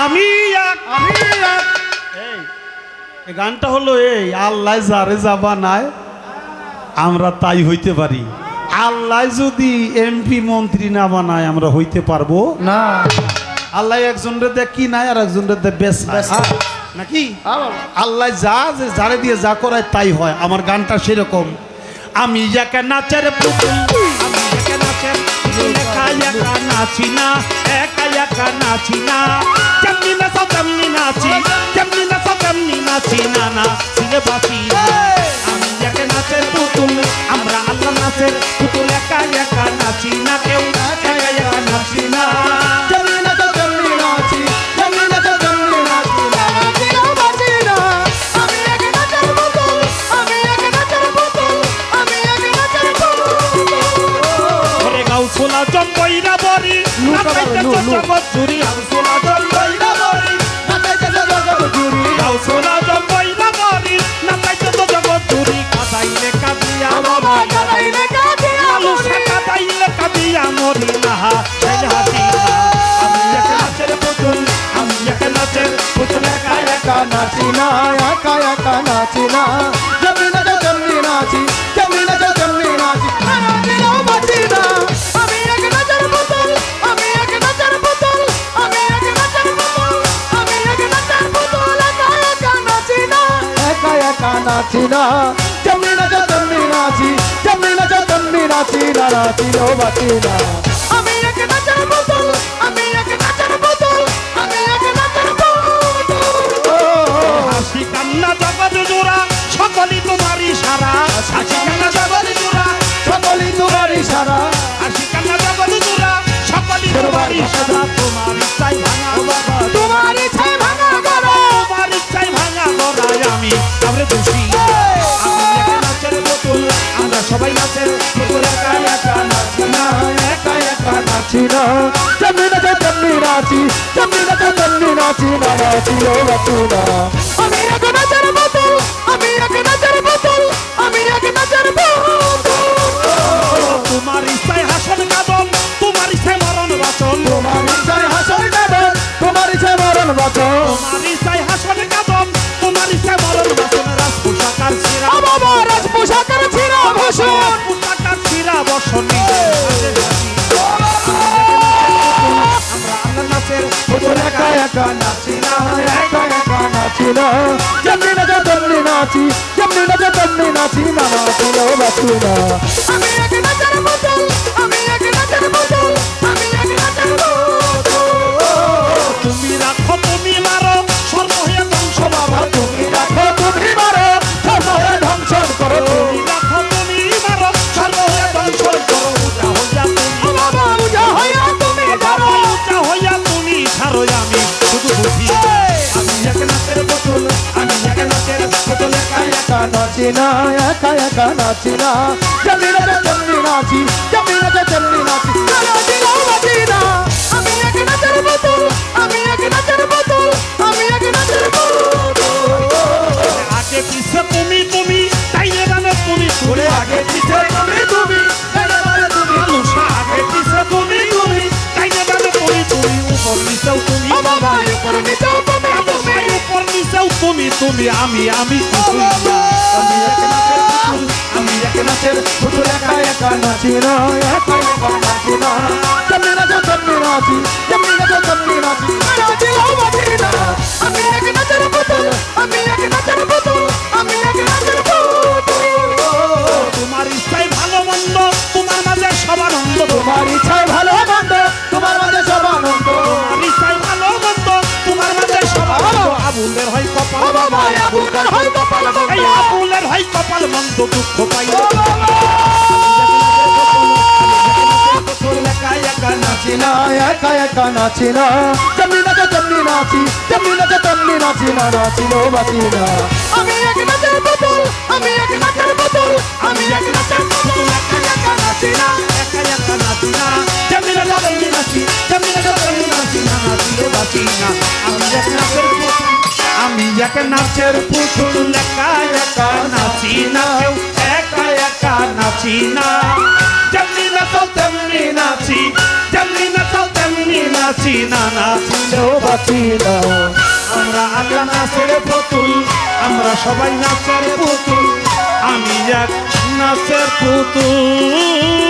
আমি এই গানটা হলো এই আল্লাহ যারে যাবা নাই আমরা তাই হইতে পারি। আল্লাহ যদি এমপি মন্ত্রী না বানায় আমরা হইতে পারবো না। আল্লাহ একজনরে দেখ কি নাই আর একজনরে দেখ বেশ নাকি আল্লাহ যা যে যারে দিয়ে যা করায় তাই হয়। আমার গানটা সেরকম। আমি একা নাচের পুতুল, আমি একা নাচের পুতুল, একা একা নাচি না, একা একা নাচি না, যেমনি নাচো তেমনি নাচি, যেমনি নাচো তেমনি নাচি না, না ছিঁড়ে বাঁচি না। আমি একা নাচের পুতুল, আমরা আল্লাহ নাচের পুতুল, একা একা নাচি না, কেউ একা একা নাচি না। সোলা জম্বইরা বরি নাচাইতেছে জগৎ জুড়ি, সোলা জম্বইরা বরি নাচাইতেছে জগৎ জুড়ি, সোলা জম্বইরা বরি নাচাইতেছে জগৎ জুড়ি। কাদাইলে কাদিয়া বাবা, কাদাইলে কাদিয়া মানুষে কাদাইলে কাদিয়া মরি না, এই হাসি না। আমি একা নাচের পুতুল, আমি একা নাচের পুতুল, একা একা নাচি না, একা একা নাচি না, যেমনি নাচো তেমনি নাচি, যেমনি নাচো তেমনি নাচি, নাচিলেও বাঁচি না। নাচি না, যেমনি নাচো তেমনি নাচি, যেমনি নাচো তেমনি নাচি না, নাচিলেও বাঁচি না। আমি এক নাচের পুতুল, আমি এক নাচের পুতুল, আমি এক নাচের পুতুল। হাসি কান্না জগৎ জোড়া সকলই তোমারই সারা, হাসি কান্না জগৎ জোড়া সকলই তোমারই সারা, হাসি কান্না জগৎ জোড়া সকলই তোমারই সারা। তোমার ইচ্ছাই ভাঙা বাবা, তোমার ইচ্ছাই ভাঙা গড়া, তোমার ইচ্ছাই ভাঙা গড়ায় আমি আমরা খুশি। আমি একা নাচের পুতুল, আমরা সবাই নাচের পুতুল, একা একা নাচি না, একা একা নাচি না, যেমনি নাচো তেমনি নাচি, যেমনি নাচো তেমনি নাচি না, নাচিলেও বাঁচি না। আমি একা নাচের পুতুল, আমি একা নাচের পুতুল, আমি একা নাচের পুতুল। তোমার ইচ্ছায় হাসন কাঁদন, তোমার ইচ্ছায় মরণ বাঁচন, তোমার ইচ্ছায় হাসন কাঁদন, তোমার ইচ্ছায় মরণ বাঁচন, তোমার ইচ্ছায় হাসন কাঁদন, তোমার ইচ্ছায় মরণ বাঁচন। রাজ পোশাকার ছিঁড়া বাবা, রাজ পোশাকার ছিঁড়া বসন, পোশাকার ছিঁড়া বসন, আমরা আল্লাহ নাচের পুতুল, একা একা নাচি না, একা একা নাচি না, যেমনি নাচো তেমনি নাচি, যেমনি নাচো তেমনি নাচি না, নাচিলেও বাঁচি না। আমি এক নাচের পুতুল, আমি এক নাচের পুতুল, আমি এক নাচের পুতুল। তুমি রাখো তুমি মারো সর্ব হয়ে ধ্বংস বাবা, তুমি রাখো তুমি মারো সর্ব হয়ে ধ্বংস করো, তুমি রাখো তুমি মারো সর্ব হয়ে ধ্বংস করো। উজা হইয়া তুমি বাবা, উজা হইয়া তুমি ধরো, উজা হইয়া তুমি ছাড়ো, আমি শুধু বুঝি। আমি এক নাচের পুতুল, আমি এক নাচের পুতুল, একা একা নাচি না, একা একা নাচি না, যেমনি নাচো তেমনি নাচি, যেমনি নাচো তেমনি নাচি, নাচিলেও বাঁচি না। আমি এক নাচের পুতুল, আমি এক নাচের পুতুল, আমি এক নাচের পুতুল। আগে পিছে তুমি তুমি তাইলে মানে তুমি ঘুরে, আগে পিছে তুমি তুমি তাইলে মানে তুমি আলুসা, আগে পিছে তুমি তুমি তাইলে মানে তুমি, তুমি উপর নিচেও তুমি বাবা, উপর নিচেও তুমি, তুমি উপর নিচেও তুমি, তুমি আমি আমি কিছুই না। আমি এক নাচের পুতুল, আমি এক নাচের পুতুল, একা একা নাচি না, একা একা নাচি না, যেমনি নাচো তেমনি নাচি, যেমনি নাচো তেমনি নাচি, নাচিলেও বাঁচি না। আমি এক নাচের পুতুল, আমি এক নাচের পুতুল, আমি এক নাচের পুতুল। তোমার ইচ্ছাই ভালো মন্দ, তোমার মাঝে সব আনন্দ, তোমার ইচ্ছাই ভালো মন্দ, তোমার মাঝে সব আনন্দ, তোমার ইচ্ছাই ভালো মন্দ, তোমার মাঝে সব আনন্দ। আবুলের হয় কপাল বাবা, আবুলের হয় কপাল, এই আবুলের হয় কপাল মন্দ, দুঃখ পাইল। একা একা নাচি না, একা একা নাচি না, যেমনি নাচো তেমনি নাচি, যেমনি নাচো তেমনি নাচি না, নাচিলেও বাঁচি না। আমি এক নাচের পুতুল, আমি এক নাচের পুতুল, আমি এক নাচের পুতুল, একা একা নাচি না, একা একা নাচি না, যেমনি নাচো তেমনি নাচি, যেমনি নাচো তেমনি নাচি না, নাচিলেও বাঁচি না। আমি এক নাচের পুতুল, আমি এক নাচের পুতুল, একা একা নাচি না, কেউ একা একা নাচি না, যেমনি নাচো তেমনি নাচি, যেমনি নাচো তেমনি নাচি, বাঁচি না, নাচিলেও বাঁচি না। আমরা আল্লাহ নাচের পুতুল, আমরা সবাই নাচের পুতুল, আমি এক নাচের পুতুল।